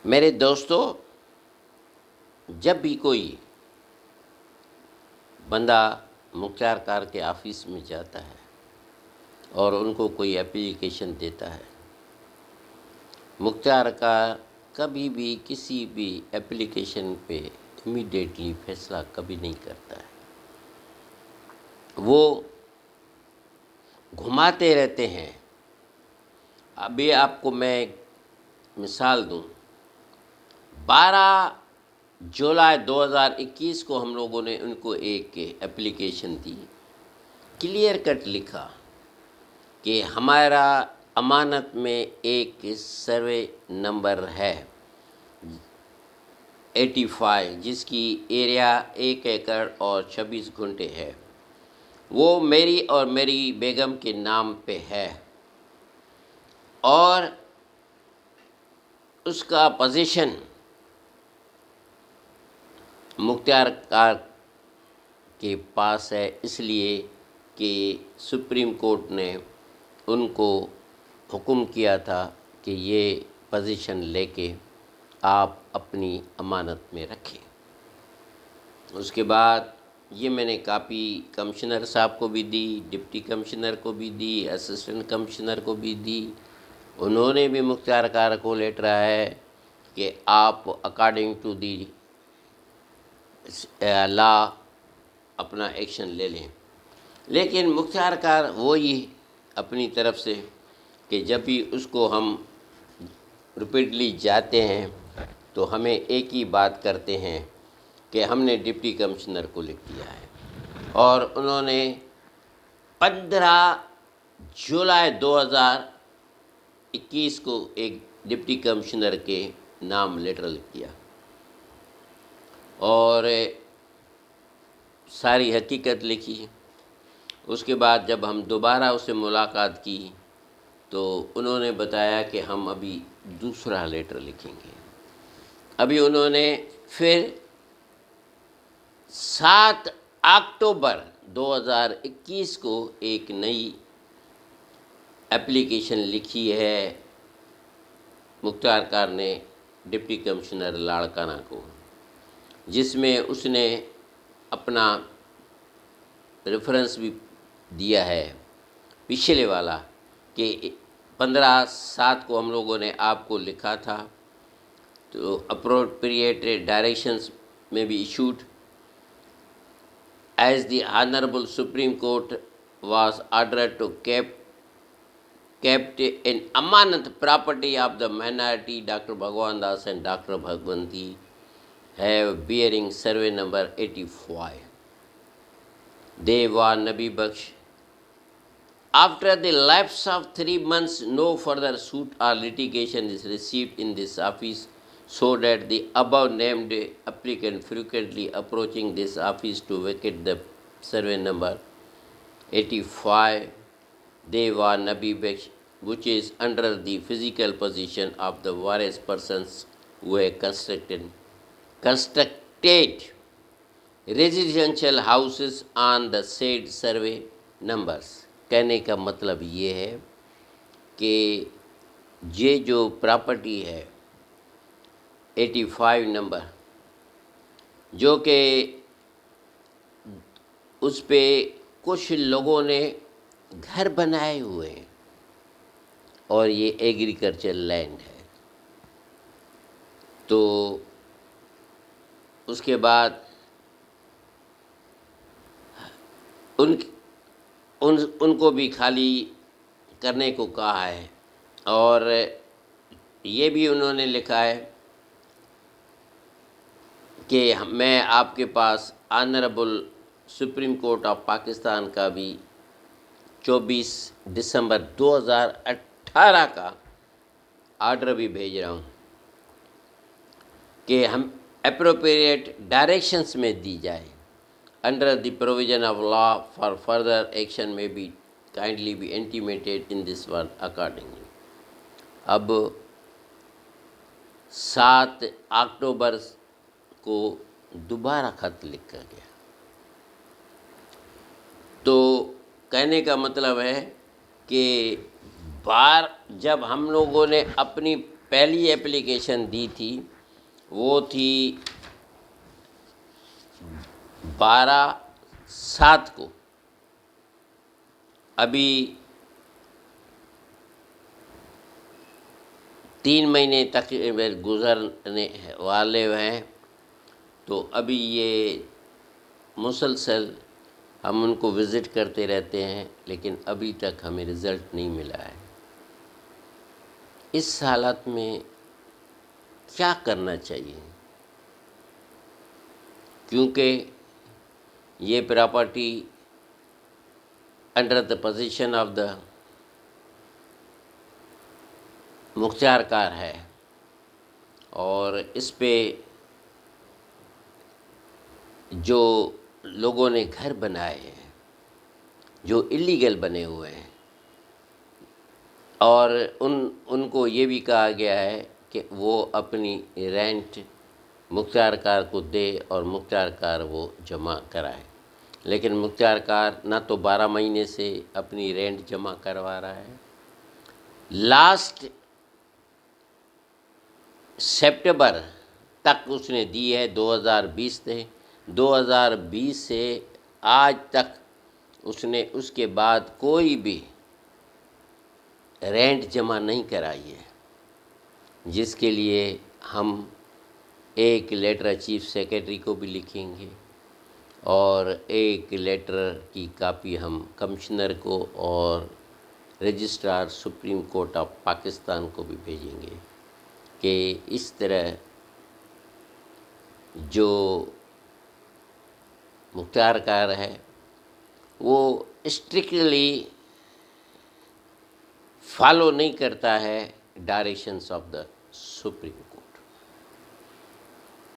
میرے دوستو، جب بھی کوئی بندہ مختار کار کے آفس میں جاتا ہے اور ان کو کوئی اپلیکیشن دیتا ہے، مختار کار کبھی بھی کسی بھی اپلیکیشن پہ امیڈیٹلی فیصلہ کبھی نہیں کرتا ہے. وہ گھماتے رہتے ہیں. ابھی آپ کو میں ایک مثال دوں. 12 جولائی 2021 کو ہم لوگوں نے ان کو ایک اپلیکیشن دی، کلیئر کٹ لکھا کہ ہمارا امانت میں ایک سروے نمبر ہے 85، جس کی ایریا 1 ایکڑ اور 26 گھنٹے ہے. وہ میری اور میری بیگم کے نام پہ ہے، اور اس کا پوزیشن مختار کار کے پاس ہے، اس لیے کہ سپریم کورٹ نے ان کو حکم کیا تھا کہ یہ پوزیشن لے کے آپ اپنی امانت میں رکھیں. اس کے بعد یہ میں نے کاپی کمشنر صاحب کو بھی دی، ڈپٹی کمشنر کو بھی دی، اسسٹنٹ کمشنر کو بھی دی. انہوں نے بھی مختار کار کو لیٹر ہے کہ آپ اکارڈنگ ٹو دی لا اپنا ایکشن لے لیں. لیکن مختار کار وہی اپنی طرف سے کہ جب بھی اس کو ہم ریپیٹلی جاتے ہیں تو ہمیں ایک ہی بات کرتے ہیں کہ ہم نے ڈپٹی کمشنر کو لکھ دیا ہے. اور انہوں نے 15 جولائی 2021 کو ایک ڈپٹی کمشنر کے نام لیٹر لکھ دیا، اور ساری حقیقت لکھی. اس کے بعد جب ہم دوبارہ اس سے ملاقات کی تو انہوں نے بتایا کہ ہم ابھی دوسرا لیٹر لکھیں گے. ابھی انہوں نے پھر 7 اکتوبر 2021 کو ایک نئی اپلیکیشن لکھی ہے مختار کار نے ڈپٹی کمشنر لاڑکانہ کو، جس میں اس نے اپنا ریفرنس بھی دیا ہے پچھلے والا کہ 15/7 کو ہم لوگوں نے آپ کو لکھا تھا، تو اپروپریٹ ڈائریکشنز میں بھی issued as the honourable supreme Court was ordered to kept in amanat property of the minority Dr. Bhagwan Das and Dr. Bhagwanti have bearing survey number 85. They were Nabi Baksh. After the lapse of 3 months, no further suit or litigation is received in this office, so that the above named applicant frequently approaching this office to vacate the survey number 85 Deva Nabi Baksh, which is under the physical possession of the various persons who have constructed residential houses on the said survey numbers. کہنے کا مطلب یہ ہے کہ یہ جو property ہے 85 number, جو کہ اس پہ کچھ لوگوں نے گھر بنائے ہوئے ہیں، اور یہ ایگریکلچر لینڈ ہے. تو اس کے بعد ان کو بھی خالی کرنے کو کہا ہے. اور یہ بھی انہوں نے لکھا ہے کہ میں آپ کے پاس honourable supreme court of Pakistan کا بھی 24 دسمبر 2018 کا آرڈر بھی بھیج رہا ہوں کہ ہم اپروپریٹ ڈائریکشنز میں دی جائے. Under the provision of law for further action may be kindly be intimated in this one accordingly. اب 7 اکتوبر کو دوبارہ خط لکھا گیا. تو کہنے کا مطلب ہے کہ جب ہم لوگوں نے اپنی پہلی اپلیکیشن دی تھی وہ تھی 12/7 کو. ابھی 3 مہینے تک گزرنے والے ہیں، تو ابھی یہ مسلسل ہم ان کو وزٹ کرتے رہتے ہیں، لیکن ابھی تک ہمیں رزلٹ نہیں ملا ہے. اس حالت میں کیا کرنا چاہیے؟ کیونکہ یہ property under the possession of the مختار کار ہے، اور اس پہ جو لوگوں نے گھر بنائے ہیں جو اللیگل بنے ہوئے ہیں، اور ان کو یہ بھی کہا گیا ہے کہ وہ اپنی رینٹ مختار کار کو دے اور مختار کار وہ جمع کرائے، لیکن مختار کار نہ تو 12 مہینے سے اپنی رینٹ جمع کروا رہا ہے. لاسٹ سپٹمبر تک اس نے دی ہے، 2020 سے 2020 سے آج تک اس نے اس کے بعد کوئی بھی رینٹ جمع نہیں کرائی ہے، جس کے لیے ہم ایک لیٹر چیف سیکریٹری کو بھی لکھیں گے، اور ایک لیٹر کی کاپی ہم کمشنر کو اور registrar supreme court of Pakistan کو بھی بھیجیں گے کہ اس طرح جو مختار کار ہے وہ اسٹرکٹلی فالو نہیں کرتا ہے directions of the supreme court.